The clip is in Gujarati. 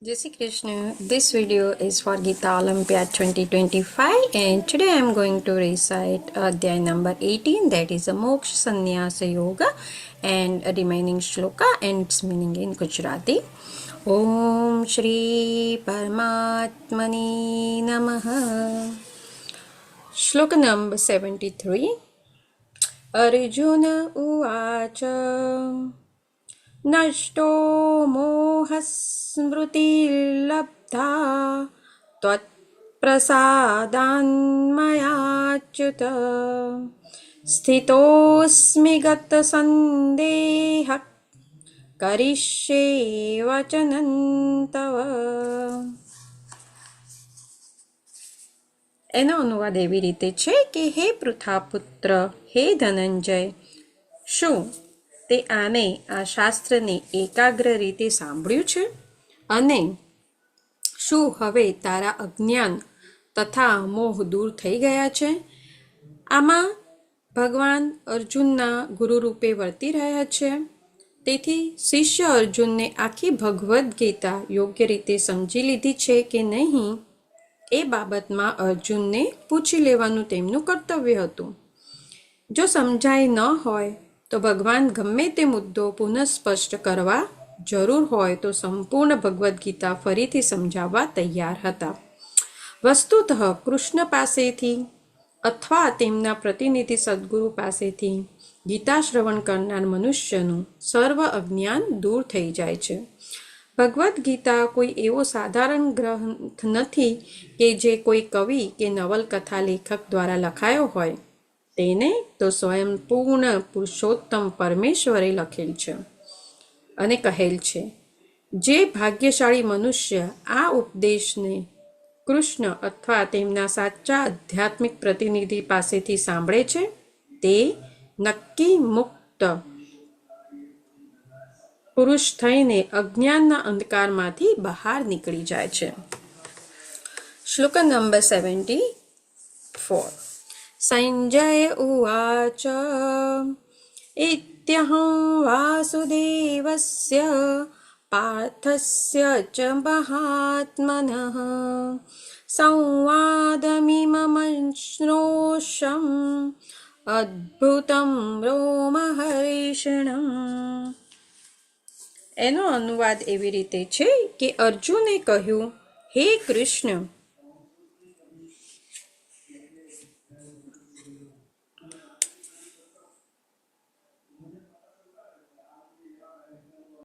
Jai Shri Krishna. This video is for Gita Olympiad 2025 and today I am going to recite Adhyay number 18, that is a Moksha Sannyasa Yoga, and a remaining shloka and its meaning in Gujarati. Om Shri Paramatmani Namaha. Shloka number 73. Arjuna Uvacha नष्टो मोहस्मृतिर्लब्धा त्वत्प्रसादान्मयाच्युत स्थितोऽस्मि गतसन्देहः करिष्ये वचनं तव. એનો અનુવાદ એવી રીતે છે કે હે પૃથાપુત્ર, હે ધનંજય, શું તે આને આ શાસ્ત્રને એકાગ્ર રીતે સાંભળ્યું છે? અને શું હવે તારા અજ્ઞાન તથા મોહ દૂર થઈ ગયા છે? આમાં ભગવાન અર્જુનના ગુરુરૂપે વર્તી રહ્યા છે. તેથી શિષ્ય અર્જુનને આખી ભગવદ્ ગીતા યોગ્ય રીતે સમજી લીધી છે કે નહીં, એ બાબતમાં અર્જુનને પૂછી લેવાનું તેમનું કર્તવ્ય હતું. જો સમજાય ન હોય તો ભગવાન ગમે તે મુદ્દો પુનઃ સ્પષ્ટ કરવા જરૂર હોય તો સંપૂર્ણ ભગવદ્ ગીતા ફરીથી સમજાવવા તૈયાર હતા. વસ્તુતઃ કૃષ્ણ પાસેથી અથવા તેમના પ્રતિનિધિ સદ્ગુરુ પાસેથી ગીતા શ્રવણ કરનાર મનુષ્યનું સર્વ અજ્ઞાન દૂર થઈ જાય છે. ભગવદ્ ગીતા કોઈ એવો સાધારણ ગ્રંથ નથી કે જે કોઈ કવિ કે નવલકથા લેખક દ્વારા લખાયો હોય. તેને તો સ્વયં પૂર્ણ પુરુષોત્તમ પરમેશ્વરે લખેલ છે અને કહેલ છે, જે ભાગ્યશાળી મનુષ્ય આ ઉપદેશને કૃષ્ણ અથવા તેમના સાચા આધ્યાત્મિક પ્રતિનિધિ પાસેથી સાંભળે છે તે નક્કી મુક્ત પુરુષ થઈને અજ્ઞાનના અંધકારમાંથી બહાર નીકળી જાય છે. શ્લોક નંબર 74. સંજય ઉવાચ ઇત્યહં વાસુદેવસ્ય પાર્થસ્ય ચ મહાત્મનઃ સંવાદમિમં શ્રોષં અદ્ભુતં રોમહર્ષણં. એનો અનુવાદ એવી રીતે છે કે અર્જુને કહ્યું, હે કૃષ્ણ,